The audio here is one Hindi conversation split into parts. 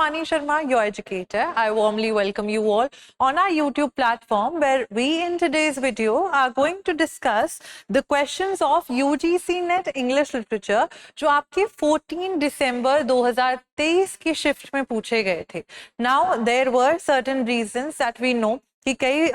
Vani Sharma, your educator. I warmly welcome you all on our YouTube platform where we in today's video are going to discuss the questions of UGC NET English Literature जो आपके 14 दिसंबर 2023 की शिफ्ट में पूछे गए थे. Now there were certain reasons that we know कि कई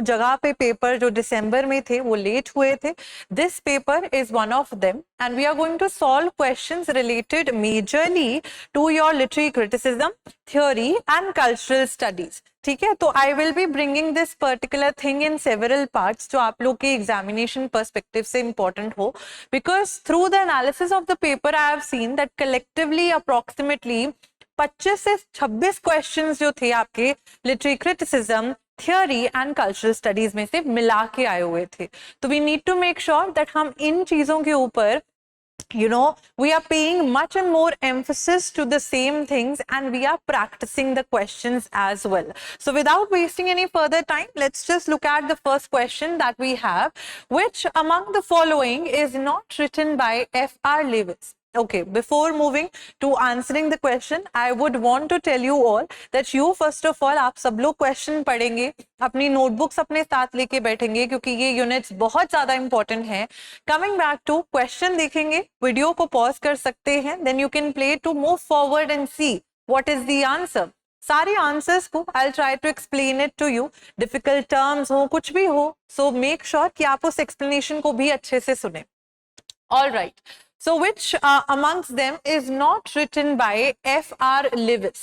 जगह पे पेपर जो दिसंबर में थे वो लेट हुए थे. This paper is one of them and we are going to solve questions related majorly to your literary criticism, theory and cultural studies. ठीक है, तो I will be bringing this particular thing in several parts जो आप लोग के एग्जामिनेशन पर्सपेक्टिव से इंपॉर्टेंट हो, because through the analysis of the paper I have seen that collectively approximately 25 से 26 क्वेश्चंस जो थे आपके literary criticism, theory and cultural studies में से मिला के आए हुए थे. तो we need to make sure that हम इन चीजों के ऊपर we are paying much and more emphasis to the same things and we are practicing the questions as well. So without wasting any further time, let's just look at the first question that we have. Which among the following is not written by F.R. Lewis? Okay, before moving to answering the question, I would want to tell you all that you first of all आप सब लोग क्वेश्चन पढ़ेंगे, अपनी नोटबुक्स अपने साथ लेके बैठेंगे क्योंकि ये यूनिट्स बहुत ज्यादा इंपॉर्टेंट हैं. कमिंग बैक टू क्वेश्चन देखेंगे, वीडियो को पॉज कर सकते हैं, then you can play to move forward and see what is the answer. सारे आंसर्स को I try to explain it to you, difficult terms हो कुछ भी हो, सो मेक श्योर कि आप उस एक्सप्लेनेशन को भी अच्छे से सुने. All right, so which amongst them is not written by F.R. Lewis?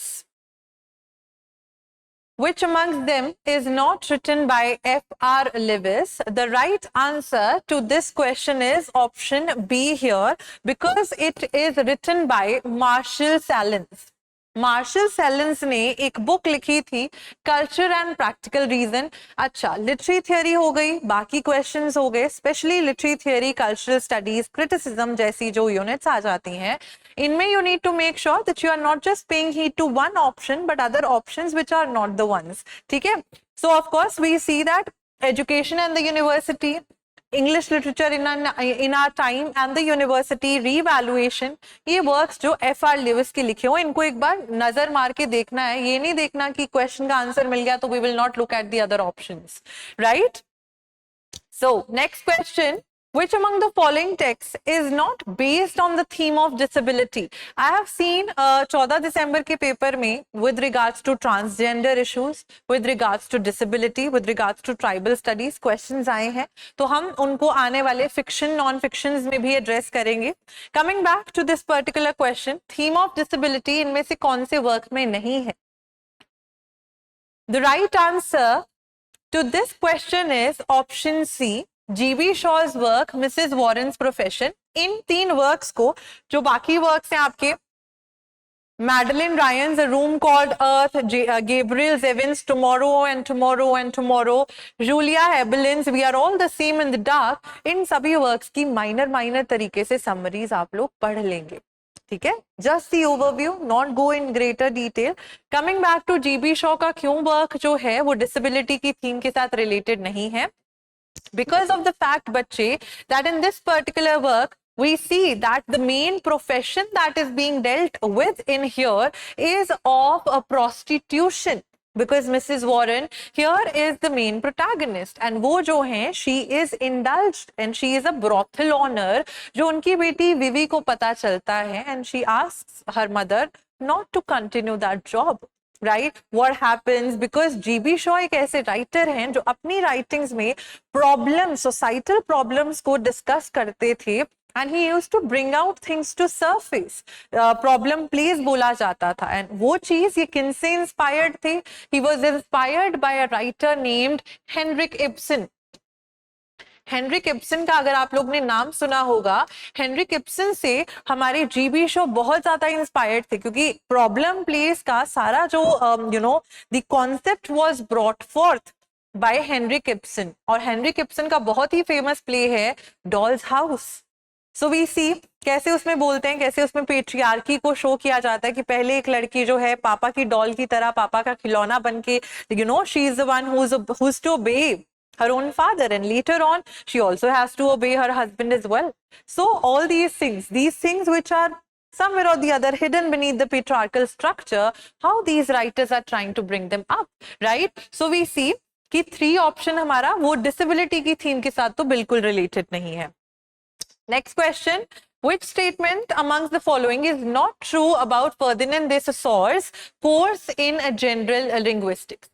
Which amongst them is not written by F.R. Lewis? The right answer to this question is option B here, because it is written by Marshall Sahlins. Marshall Sahlins ने एक बुक लिखी थी, कल्चर एंड प्रैक्टिकल रीजन. अच्छा, लिटरेरी थियोरी हो गई, बाकी क्वेश्चंस हो गए, specially literary theory, cultural studies, criticism जैसी जो यूनिट्स आ जाती हैं, इनमें you need to make sure that you are not just paying heed to one option but other options which are not the ones. ठीक है, so of course we see that education and the university, English literature in our time and the university revaluation, ये works जो F.R. Lewis के लिखे हो, इनको एक बार नजर मार के देखना है. ये नहीं देखना कि क्वेश्चन का आंसर मिल गया तो we will not look at the other options, right? So next question, which among the following texts is not based on the theme of disability? I have seen 14 दिसंबर के पेपर में with regards to transgender issues, with regards to disability, with regards to tribal studies questions आए हैं, तो हम उनको आने वाले fiction, non-fictions में भी address करेंगे. Coming back to this particular question, theme of disability इनमें से कौन से work में नहीं है? The right answer to this question is option C, GB Shaw's work Mrs. Warren's Profession. In 3 works को, जो बाकी वर्क्स हैं आपके Madeline Ryan's A Room Called Earth, Gabriel Zevin's Tomorrow and Tomorrow and Tomorrow, Julia Hebelin's We Are All the Same in the Dark, इन सभी वर्क्स की माइनर तरीके से समरीज आप लोग पढ़ लेंगे. ठीक है, just the overview, not go in greater detail. Coming back to GB Shaw का क्यों वर्क जो है वो डिसेबिलिटी की थीम के साथ रिलेटेड नहीं है, because of the fact बच्चे that in this particular work we see that the main profession that is being dealt with in here is of a prostitution, because Mrs. Warren here is the main protagonist and वो जो है she is indulged and she is a brothel owner, जो उनकी बेटी विवी को पता चलता है and she asks her mother not to continue that job. Right? What happens? Because GB Shaw एक ऐसे राइटर हैं जो अपनी राइटिंग्स में प्रॉब्लम, सोसाइटल प्रॉब्लम्स को डिस्कस करते थे and he used to bring out things to surface. Problem plays बोला जाता था and वो चीज ये किनसे इंस्पायर्ड थे? He was inspired by a writer named Henrik Ibsen. Henrik Ibsen का अगर आप लोग ने नाम सुना होगा, हेनरिक इब्सन से हमारे GB शो बहुत ज्यादा इंस्पायर्ड थे क्योंकि प्रॉब्लम प्लेस का सारा जो the concept was brought forth by Henrik Ibsen. और हेनरिक इब्सन का बहुत ही फेमस प्ले है doll's house. So we see कैसे उसमें बोलते हैं, कैसे उसमें पेट्रियार्की को शो किया जाता है कि पहले एक लड़की जो है पापा की डॉल की तरह, पापा का खिलौना बन के, she is the one who is to obey her own father, and later on she also has to obey her husband as well. So all these things which are somewhere or the other hidden beneath the patriarchal structure, how these writers are trying to bring them up, right? So we see कि 3 ऑप्शन हमारा वो डिसेबिलिटी की थीम के साथ तो बिल्कुल रिलेटेड नहीं है. Next question. Which statement amongst the following is not true about Ferdinand de Saussure's course in general linguistics?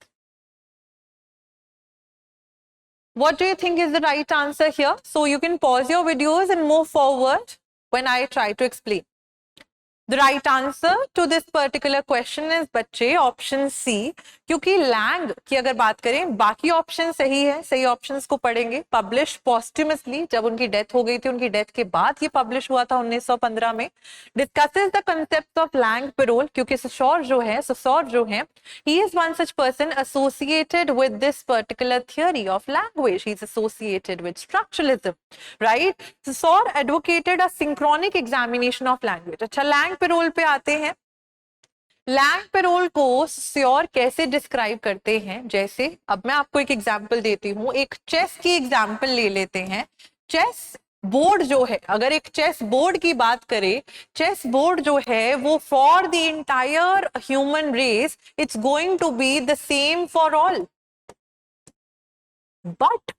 What do you think is the right answer here? So you can pause your videos and move forward when I try to explain. The right answer to this particular question is बच्चे ऑप्शन सी. क्योंकि लैंग की अगर बात करें, बाकी ऑप्शन सही है, सही ऑप्शंस को पढ़ेंगे. पब्लिश पोस्ट्यूमसली, जब उनकी डेथ हो गई थी, उनकी डेथ के बाद ये पब्लिश हुआ था 1915 में. Discusses the concept of langue parole, क्योंकि ससौर जो है, he is one such person associated with this particular theory of language. He is associated with structuralism, right? Saussure advocated a synchronic examination of language. अच्छा, लैंग पेरोल पे आते हैं. लैंग पेरोल को सौस्योर कैसे डिस्क्राइब करते हैं? जैसे अब मैं आपको एक एग्जांपल देती हूँ, एक चेस की एग्जांपल ले लेते हैं. चेस बोर्ड जो है, अगर एक चेस बोर्ड की बात करें, चेस बोर्ड जो है वो for the entire human race it's going to be the same for all. But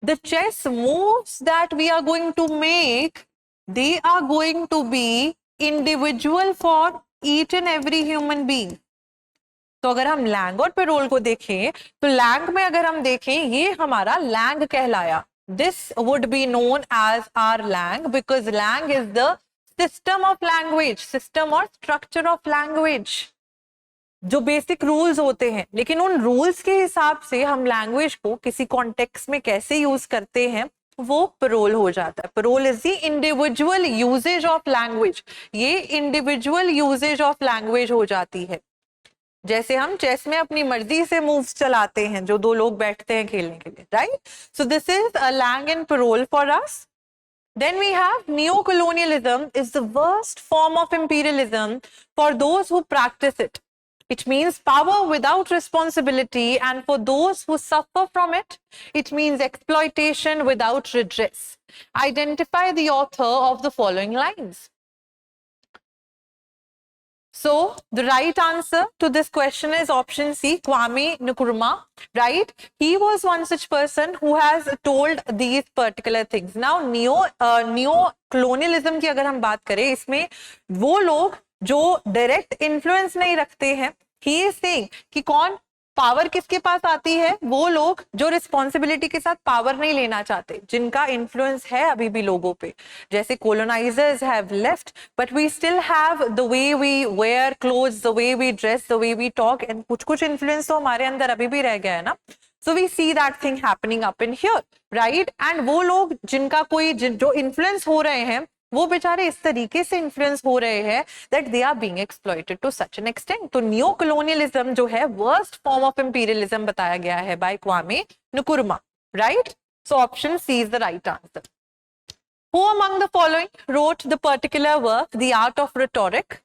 the chess moves that we are going to make, they are going to be individual for each and every human being. तो अगर हम लैंग और पेरोल को देखें, तो लैंग में अगर हम देखें, ये हमारा लैंग कहलाया. This would be known as our lang, because lang is the system of language, system or structure of language. जो बेसिक रूल्स होते हैं, लेकिन उन रूल्स के हिसाब से हम लैंग्वेज को किसी कॉन्टेक्स्ट में कैसे यूज करते हैं, वो पेरोल हो जाता है. Parole is the individual usages of language. ये इंडिविजुअल यूजेज ऑफ लैंग्वेज हो जाती है. जैसे हम चेस में अपनी मर्जी से मूव्स चलाते हैं, जो 2 लोग बैठते हैं खेलने के लिए, right? So this is a langue and parole for us. Then we have neocolonialism is the worst form of imperialism for those who practice it. It means power without responsibility, and for those who suffer from it, it means exploitation without redress. Identify the author of the following lines. So the right answer to this question is option C, Kwame Nkrumah, right? He was one such person who has told these particular things. Now neo-colonialism की अगर हम बात करें, इसमें वो लोग जो डायरेक्ट इन्फ्लुएंस नहीं रखते हैं, ही इज सेइंग कि कौन पावर किसके पास आती है, वो लोग जो रिस्पॉन्सिबिलिटी के साथ पावर नहीं लेना चाहते, जिनका इन्फ्लुएंस है अभी भी लोगों पे. जैसे colonisers have left, but we still have the way we wear clothes, the way we dress, the way we talk, and कुछ इन्फ्लुएंस तो हमारे अंदर अभी भी रह गया है ना. So we see that thing happening up in here, right? And वो लोग जिनका कोई जो इन्फ्लुएंस हो रहे हैं, वो बेचारे इस तरीके से इन्फ्लुएंस हो रहे हैं that they are being exploited to such an extent. तो न्यू कॉलोनियलिज्म जो है worst form of imperialism बताया गया है by Kwame Nkrumah, right? So option C is the right answer. Who among the following wrote the particular work, The Art of Rhetoric?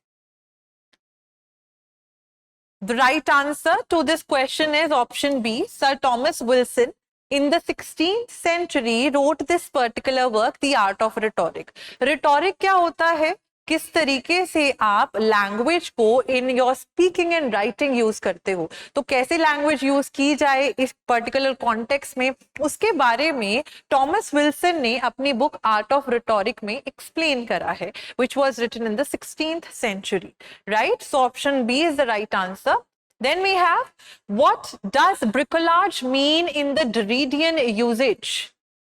The right answer to this question is option B, Sir Thomas Wilson. In the 16th century wrote this particular work, The Art of Rhetoric. Rhetoric क्या होता है? किस तरीके से आप लैंग्वेज को in your speaking and writing use करते हो, तो कैसे लैंग्वेज यूज की जाए इस पर्टिकुलर कॉन्टेक्स्ट में, उसके बारे में टॉमस विल्सन ने अपनी बुक आर्ट ऑफ रिटोरिक में एक्सप्लेन करा है, which was written in the 16th century, right? So option B is the right answer. Then we have, what does bricolage mean in the Derridian usage?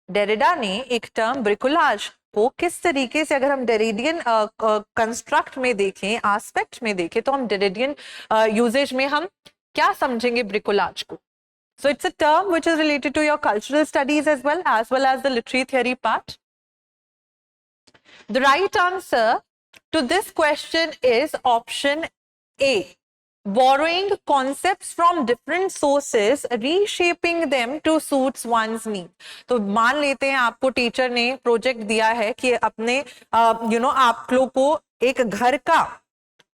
Derrida ने एक टर्म ब्रिकोलाज को किस तरीके से, अगर हम डेरिडियन कंस्ट्रक्ट में देखें, एस्पेक्ट में देखें, तो हम डेरिडियन यूजेज में हम क्या समझेंगे ब्रिकोलाज को? So it's a term which is related to your cultural studies as well as the literary theory part. The right answer to this question is option A. Borrowing concepts from different sources, reshaping them to suits one's need. तो मान लेते हैं आपको टीचर ने प्रोजेक्ट दिया है कि अपने आप लोग को एक घर का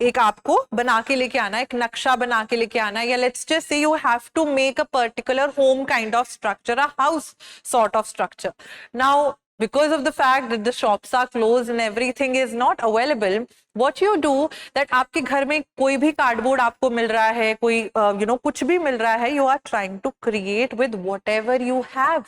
एक आपको बना के लेके आना, एक नक्शा बना के लेके आना, या let's just say you have to make a particular home kind of structure, a house sort of structure. Now because of the fact that the shops are closed and everything is not available, what you do that आपके घर में कोई भी कार्डबोर्ड आपको मिल रहा है, कोई कुछ भी मिल रहा है, you are trying to create with whatever you have.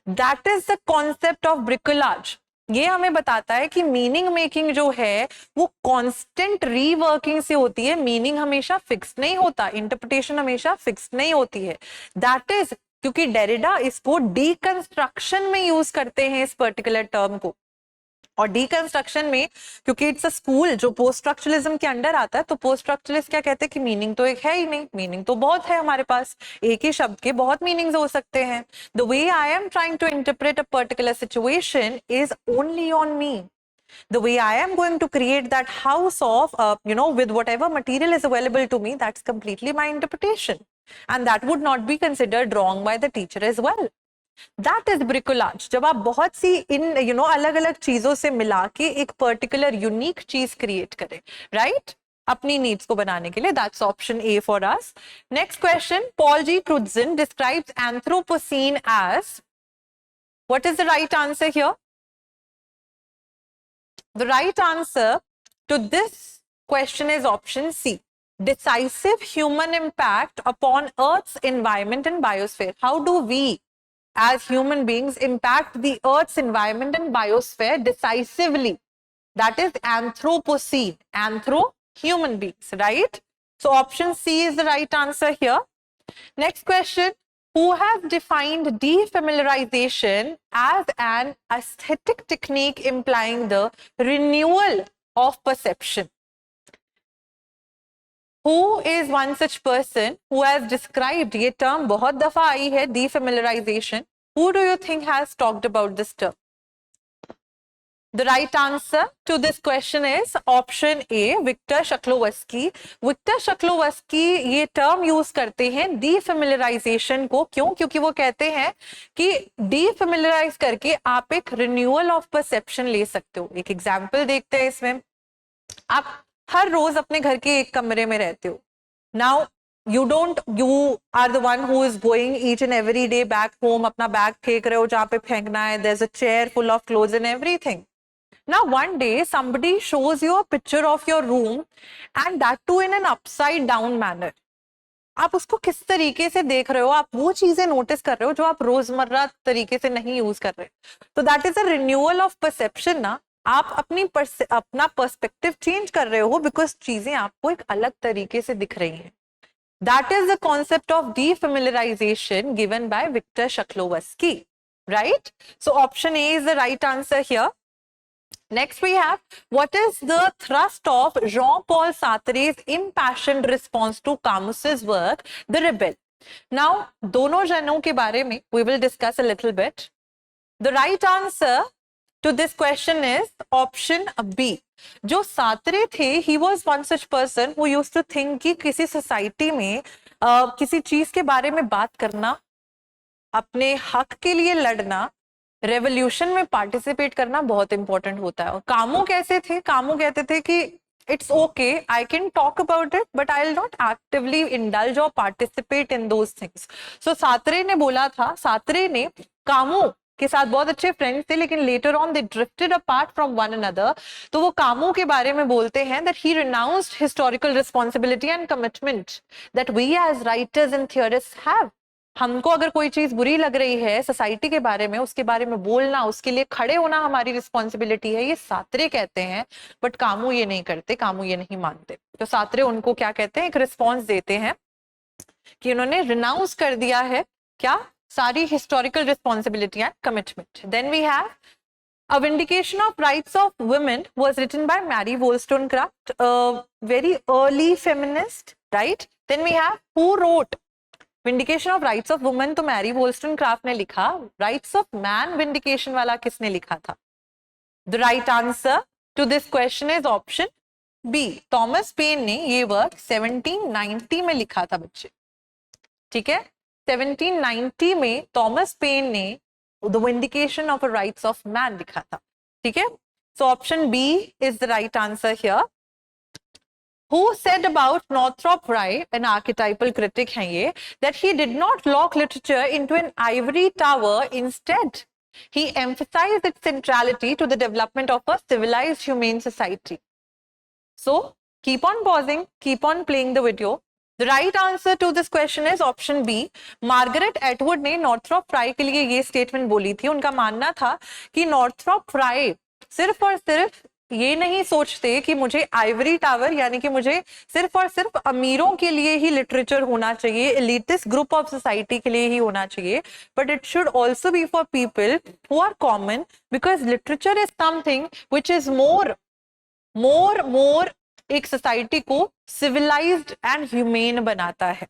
That is the concept of bricolage. ये हमें बताता है कि मीनिंग मेकिंग जो है वो कांस्टेंट रीवर्किंग से होती है. मीनिंग हमेशा फिक्स नहीं होता, इंटरप्रिटेशन हमेशा फिक्स नहीं होती है. दैट इज क्योंकि डेरिडा इसको डीकंस्ट्रक्शन में यूज करते हैं इस पर्टिकुलर टर्म को. और डीकंस्ट्रक्शन में क्योंकि इट्स अ स्कूल जो पोस्ट स्ट्रक्चरलिज्म के अंडर आता है, तो पोस्ट स्ट्रक्चरलिस्ट क्या कहते हैं कि मीनिंग तो एक है ही नहीं, मीनिंग तो बहुत है हमारे पास, एक ही शब्द के बहुत मीनिंग्स हो सकते हैं. The way I am trying to interpret a particular situation is only on me. The way I am going to create that house of, with whatever material is available to me, that's completely my interpretation. And that would not be considered wrong by the teacher as well. That is bricolage. जब आप बहुत सी इन अलग अलग चीजों से मिला के एक पर्टिकुलर यूनिक चीज क्रिएट करें, राइट, अपनी नीड्स को बनाने के लिए. That's option A for us. Next question, Paul G Crutzen describes Anthropocene age. What is the right answer here? The right answer to this question is option C. Decisive human impact upon Earth's environment and biosphere. How do we as human beings impact the Earth's environment and biosphere decisively? That is Anthropocene. Anthro, human beings, right? So option C is the right answer here. Next question. Who has defined defamiliarization as an aesthetic technique implying the renewal of perception? Who is one such person who has described, ये term बहुत दफा आई है, defamiliarization. Who do you think has talked about this term? The right answer to this question is option A, Victor Shklovsky. Victor Shklovsky ये term use करते हैं defamiliarization को. क्यों? क्योंकि वो कहते हैं कि defamiliarize करके आप एक renewal of perception ले सकते हो. एक example देखते हैं इसमें. आप हर रोज अपने घर के एक कमरे में रहते हो. Now you are the one who is going each and every day back home, अपना बैग फेंक रहे हो जहाँ पे फेंकना है. There's a chair full of clothes and everything. Now one day somebody shows you a picture of your room and that too in an upside down manner. आप उसको किस तरीके से देख रहे हो, आप वो चीजें नोटिस कर रहे हो जो आप रोजमर्रा तरीके से नहीं यूज कर रहे. तो that is a renewal of perception ना. आप अपना पर्सपेक्टिव चेंज कर रहे हो बिकॉज चीजें आपको एक अलग तरीके से दिख रही हैं. That is the concept of defamiliarization given by Victor Shklovsky, right? So option A is the right answer here. Next we have, what is the thrust of Jean-Paul Sartre's impassioned response to Camus's work, The Rebel? Now, दोनों जनों के बारे में we will discuss a little bit. The right answer to this question is option B. जो सात्रे थे, he was one such person who used to think कि किसी सोसाइटी में किसी चीज के बारे में बात करना, अपने हक के लिए लड़ना, रेवोल्यूशन में पार्टिसिपेट करना बहुत इंपॉर्टेंट होता है. और कामू कैसे थे? कामू कहते थे कि it's okay, I can talk about it but I will not actively indulge और पार्टिसिपेट इन दोज थिंग्स. सो सात्रे ने बोला था, सात्रे ने कामू के साथ बहुत अच्छे फ्रेंड्स थे, लेकिन later on they drifted apart from one another. तो वो कामू के बारे में बोलते हैं that he renounced historical responsibility and commitment that we as writers and theorists have. हमको अगर कोई चीज बुरी लग रही है सोसाइटी के बारे में, उसके बारे में बोलना, उसके लिए खड़े होना हमारी रिस्पॉन्सिबिलिटी है, ये सात्रे कहते हैं. बट कामू ये नहीं करते, कामू ये नहीं मानते. तो सात्रे उनको क्या कहते हैं, एक रिस्पॉन्स देते हैं कि उन्होंने रिनाउंस कर दिया है क्या, सारी historical responsibility and commitment. Then we have A Vindication of Rights of Women was written by Mary Wollstonecraft, a very early feminist, right? Then we have who wrote Vindication of Rights of Women, तो मैरी वोल्स्टनक्राफ्ट ने लिखा. Rights of Man Vindication वाला किसने लिखा था? The right answer to this question is option B. Thomas pen ने ये वर्क 1790 में लिखा था बच्चे. ठीक है, 1790 में थॉमस पेन ने The Vindication of the Rights of Man लिखा था. ठीक है, so option B is the right answer here. Who said about Northrop Frye, an archetypal critic है ये, that he did not lock literature into an ivory tower, instead He emphasized its centrality to the development of a civilized humane society. So keep on pausing, keep on playing the video. The right answer to this question is option B. Margaret Atwood ने नॉर्थरॉप फ्राई के लिए ये स्टेटमेंट बोली थी. उनका मानना था कि नॉर्थरॉप फ्राई सिर्फ और सिर्फ ये नहीं सोचते कि मुझे आइवरी टावर यानी कि मुझे सिर्फ और सिर्फ अमीरों के लिए ही लिटरेचर होना चाहिए, एलिटिस्ट ग्रुप ऑफ सोसाइटी के लिए ही होना चाहिए, but it should also be for people who are common, because literature is something which is more एक सोसाइटी को सिविलाइज्ड एंड ह्यूमेन बनाता है.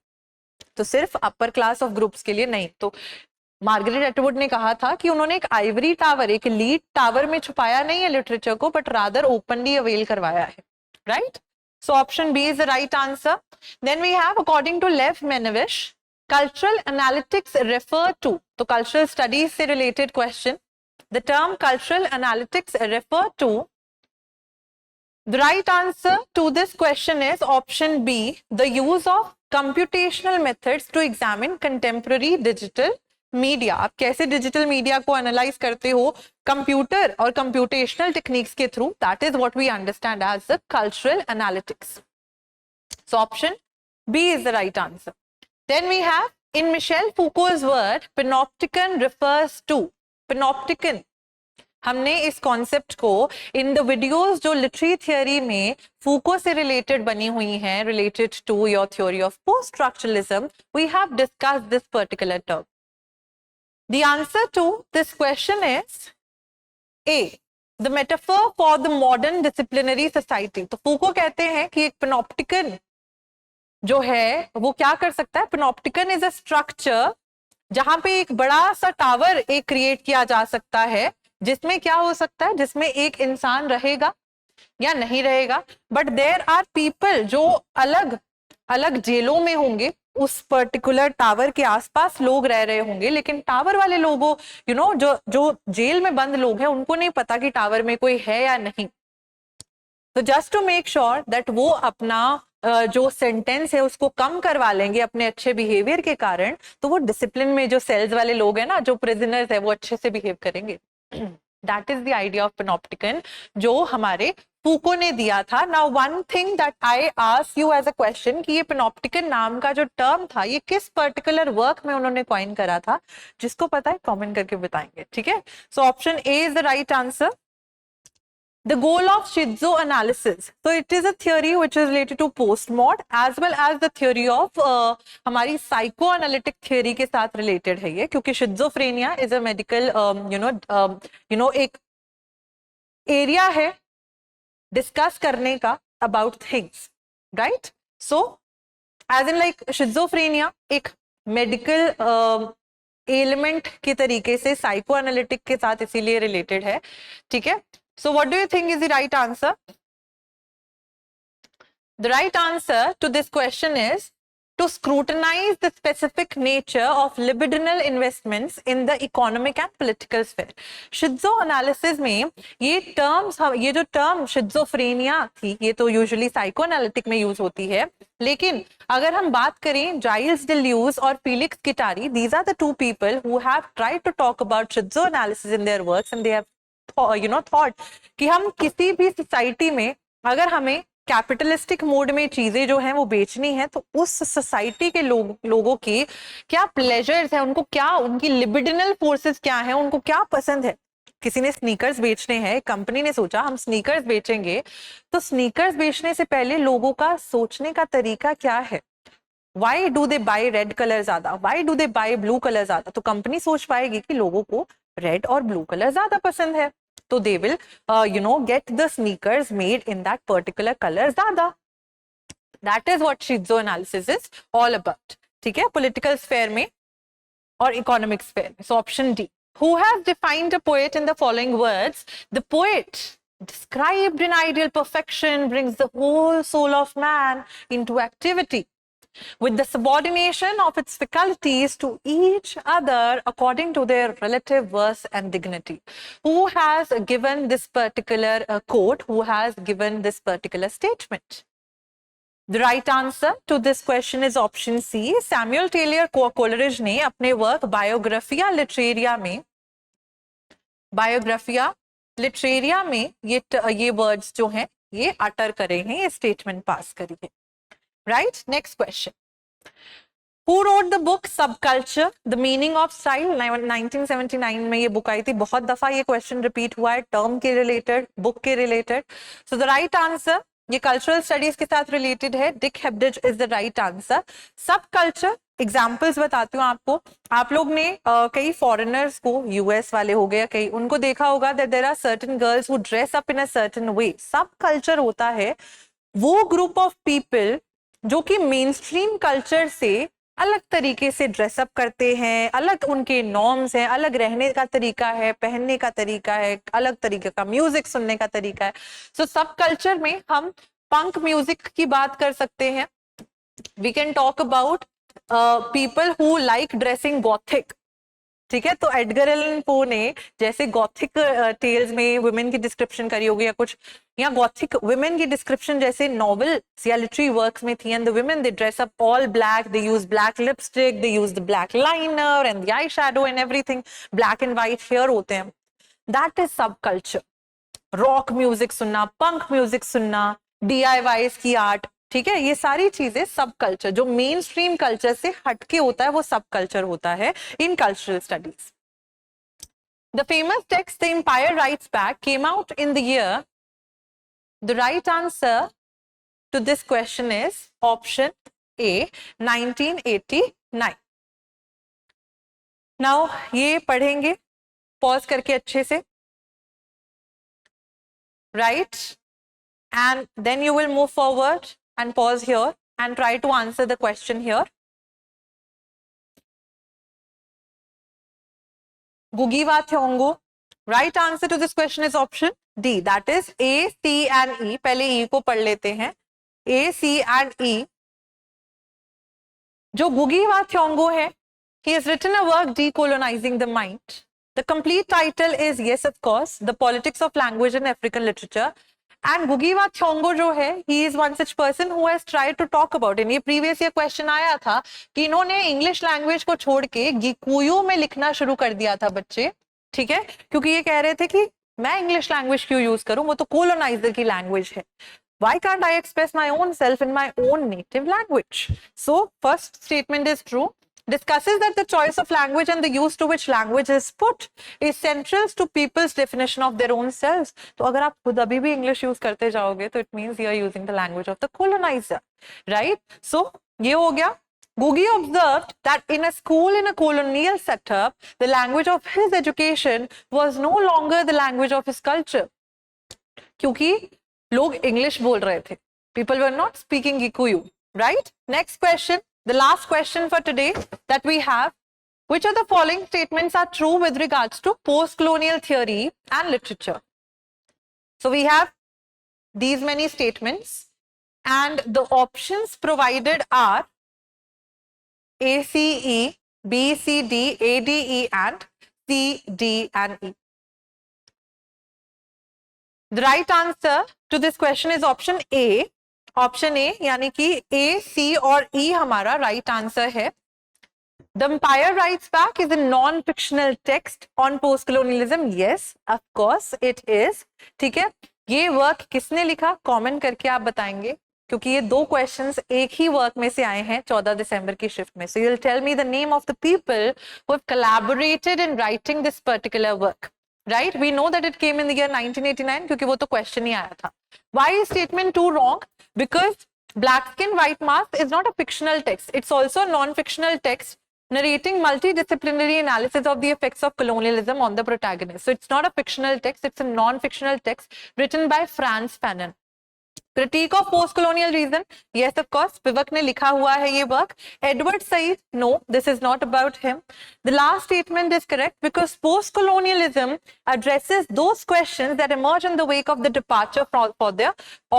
तो सिर्फ अपर क्लास ऑफ ग्रुप्स के लिए नहीं. तो मार्गरेट एटवुड ने कहा था कि उन्होंने एक आइवरी टावर, एक लीड टावर में छुपाया नहीं है लिटरेचर को, बट रादर ओपनली अवेल करवाया है. Right? So option B is the right answer. Then we have according to Lev Manovich, cultural analytics refer to. तो कल्चरल स्टडीज से related question. The term cultural analytics refer to. The right answer to this question is option B, the use of computational methods to examine contemporary digital media. आप कैसे डिजिटल मीडिया को एनालाइज करते हो कंप्यूटर और कंप्यूटेशनल टेक्निक्स के through, that is what we understand as the cultural analytics. So option B is the right answer. Then we have, in Michel Foucault's word, panopticon refers to. Panopticon, हमने इस कॉन्सेप्ट को इन द वीडियोस जो लिटरेरी थियोरी में फूको से रिलेटेड बनी हुई हैं, related to your theory of post structuralism, we have discussed this particular term. The answer to this question is A, the metaphor for the modern disciplinary society. तो फूको कहते हैं कि एक पैनोप्टिकन जो है वो क्या कर सकता है. पैनोप्टिकन इज अ स्ट्रक्चर जहां पे एक बड़ा सा टावर एक क्रिएट किया जा सकता है, जिसमें क्या हो सकता है, जिसमें एक इंसान रहेगा या नहीं रहेगा, बट देयर आर पीपल जो अलग अलग जेलों में होंगे, उस पर्टिकुलर टावर के आसपास लोग रह रहे होंगे, लेकिन टावर वाले लोगों जो जेल में बंद लोग हैं उनको नहीं पता कि टावर में कोई है या नहीं. तो just to make sure that वो अपना जो सेंटेंस है उसको कम करवा लेंगे अपने अच्छे बिहेवियर के कारण, तो वो डिसिप्लिन में जो सेल्स वाले लोग हैं ना, जो प्रिजनर्स है, वो अच्छे से बिहेव करेंगे. That is the idea of panopticon जो हमारे फूको ने दिया था. Now one thing that I ask you as a question कि ये panopticon नाम का जो टर्म था ये किस पर्टिकुलर वर्क में उन्होंने कॉइन करा था, जिसको पता है कमेंट करके बताएंगे. ठीक है? So option A is the right answer. The goal of Shizuo analysis. So it is a theory which is related to postmod as well as the theory of हमारी psychoanalytic theory के साथ related है ये, क्योंकि schizophrenia is a medical एक area है discuss करने का about things, right? So as in like schizophrenia एक medical एलिमेंट के तरीके से psychoanalytic के साथ इसीलिए related है. ठीक है? So what do you think is the right answer? The right answer to this question is to scrutinize the specific nature of libidinal investments in the economic and political sphere. Shizuo analysis में ये जो term schizophrenia थी, ये तो usually psychoanalytic में use होती है, लेकिन अगर हम बात करें जाइल्स डेल्यूज और Felix गिटारी, these are the two people who have tried to talk about Shizuo analysis in their works and they have thought कि हम किसी भी सोसाइटी में अगर हमें कैपिटलिस्टिक मोड में चीजें जो हैं वो बेचनी है, तो उस सोसाइटी के लोगों की क्या प्लेजर्स है, उनको क्या, उनकी लिबिडिनल फोर्सेस क्या है, उनको क्या पसंद है. किसी ने स्नीकर्स बेचने हैं, कंपनी ने सोचा हम स्नीकर्स बेचेंगे, तो स्नीकर्स बेचने से पहले लोगों का सोचने का तरीका क्या है. Why do they buy red colour ज्यादा, why do they buy blue colour ज्यादा. तो कंपनी सोच पाएगी कि लोगों को रेड और ब्लू कलर ज्यादा पसंद है, तो they will get the sneakers made in that particular color ज्यादा. That is what Shizuo analysis is all about. ठीक है? Political sphere में और economic sphere में. So option D. Who has defined a poet in the following words? The poet described in ideal perfection brings the whole soul of man into activity, with the subordination of its faculties to each other according to their relative worth and dignity. Who has given this particular quote? Who has given this particular statement? The right answer to this question is option C. Samuel Taylor Coleridge ने अपने वर्क बायोग्राफिया लिटरेरिया में बायोग्राफिया, लिटरेरिया में ये वर्ड्स जो हैं ये अटर करे हैं, ये स्टेटमेंट पास करी है. Right, next question. Who wrote the book Subculture, The Meaning of Style? 1979 में ये बुक आई थी. बहुत दफा ये क्वेश्चन रिपीट हुआ है, टर्म के रिलेटेड, बुक के related. So the right answer, ये कल्चरल स्टडीज के साथ रिलेटेड है. Dick Hebdige is the right answer. सब कल्चर एग्जाम्पल्स बताती हूँ आपको. आप लोग ने कई फॉरेनर्स को, यूएस वाले हो गया कई, उनको देखा होगा that there are certain girls who dress up in a certain way. Subculture होता है वो ग्रुप ऑफ पीपल जो कि मेन स्ट्रीम कल्चर से अलग तरीके से ड्रेसअप करते हैं, अलग उनके नॉर्म्स हैं, अलग रहने का तरीका है, पहनने का तरीका है, अलग तरीके का म्यूजिक सुनने का तरीका है. सो सब कल्चर में हम पंक म्यूजिक की बात कर सकते हैं. We can talk about people who like dressing gothic. ठीक है, तो एडगर एलन पो ने जैसे गॉथिक टेल्स में वुमेन की डिस्क्रिप्शन करी होगी या कुछ, या गॉथिक वुमेन की डिस्क्रिप्शन जैसे नॉवेल्स या लिटरेरी वर्क्स में थी. And the women they dress up all black, they use black lipstick, they use the black liner and the eye shadow and everything. Black and white hair होते हैं. दैट इज सब कल्चर. रॉक म्यूजिक सुनना, पंक म्यूजिक सुनना, DIYs की आर्ट, ठीक है, ये सारी चीजें सब कल्चर जो मेन स्ट्रीम कल्चर से हटके होता है वो सब कल्चर होता है in cultural studies. The famous text the empire writes back came out in the year. The right answer to this question is option A, 1989. Now ये पढ़ेंगे पॉज करके अच्छे से. Right, and then you will move forward and pause here and try to answer the question here. Ngugi wa Thiong'o. Right answer to this question is option D. That is A, C and E. पहले E को पढ़ लेते हैं. A, C and E. जो Ngugi wa Thiong'o है, he has written a work decolonizing the mind. The complete title is, yes of course, The Politics of Language in African Literature. And Ngugi wa Thiong'o जो है, he is one such person who has tried to talk about it. ये प्रीवियस ईयर क्वेश्चन आया था कि इन्होंने इंग्लिश लैंग्वेज को छोड़ के गिकुयू में लिखना शुरू कर दिया था बच्चे. ठीक है, क्योंकि ये कह रहे थे कि मैं इंग्लिश लैंग्वेज क्यों यूज करूं, वो तो कोलोनाइजर की लैंग्वेज है. Why can't I express my own self in my own native language? So first statement is true. Discusses that the choice of language and the use to which language is put is central to people's definition of their own selves. तो अगर आप खुद अभी भी इंग्लिश यूज करते जाओगे तो it means you are using the language of the colonizer, right? So ये हो गया. Ngugi observed that in a school in a colonial setup, the language of his education was no longer the language of his culture. क्योंकि लोग इंग्लिश बोल रहे थे. People were not speaking Gikuyu, right? Next question. The last question for today that we have, which of the following statements are true with regards to post-colonial theory and literature? So we have these many statements and the options provided are A, C, E, B, C, D, A, D, E and C, D and E. The right answer to this question is option A. Option A, यानी कि ए, सी और ई हमारा राइट आंसर है. The empire writes back is a non fictional text on post colonialism. Yes of course it is. ठीक है, ये वर्क किसने लिखा, कमेंट करके आप बताएंगे, क्योंकि ये दो क्वेश्चंस एक ही वर्क में से आए हैं 14 दिसंबर की शिफ्ट में. So you will tell me the name of the people who have collaborated in writing this particular work. Right, we know that it came in the year 1989 क्योंकि वो तो क्वेश्चन ही आया था. Why is statement two wrong? Because Black Skin White Mask is not a fictional text. It's also a non-fictional text narrating multidisciplinary analysis of the effects of colonialism on the protagonist. So it's not a fictional text. It's a non-fictional text written by Frantz Fanon. Critique of post-colonial reason. Yes, of course. Spivak ने लिखा हुआ है ये work. Edward Said. No, this is not about him. The last statement is correct because post-colonialism addresses those questions that emerge in the wake of the departure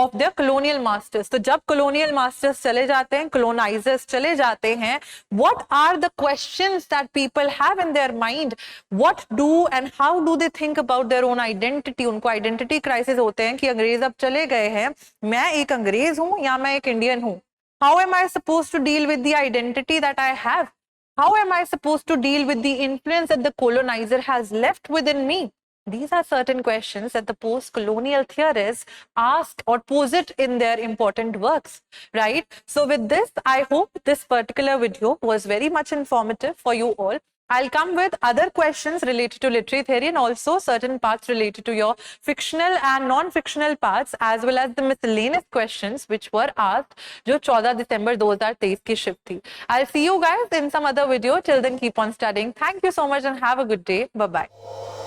of their colonial masters. तो जब colonial masters चले जाते हैं, colonizers चले जाते हैं, what are the questions that people have in their mind? What do and how do they think about their own identity? उनको identity crisis होते हैं कि अंग्रेज अब चले गए हैं, मैं एक अंग्रेज हूं या मैं एक इंडियन हूं. How am I supposed to deal with the identity that I have? How am I supposed to deal with the influence that the colonizer has left within me? These are certain questions that the post-colonial theorists ask or posit in their important works, right? So with this, I hope this particular video was very much informative for you all. I'll come with other questions related to literary theory and also certain parts related to your fictional and non-fictional parts, as well as the miscellaneous questions which were asked जो 14 दिसंबर 2023 की शिफ्ट थी. I'll see you guys in some other video. Till then, keep on studying. Thank you so much and have a good day. Bye-bye.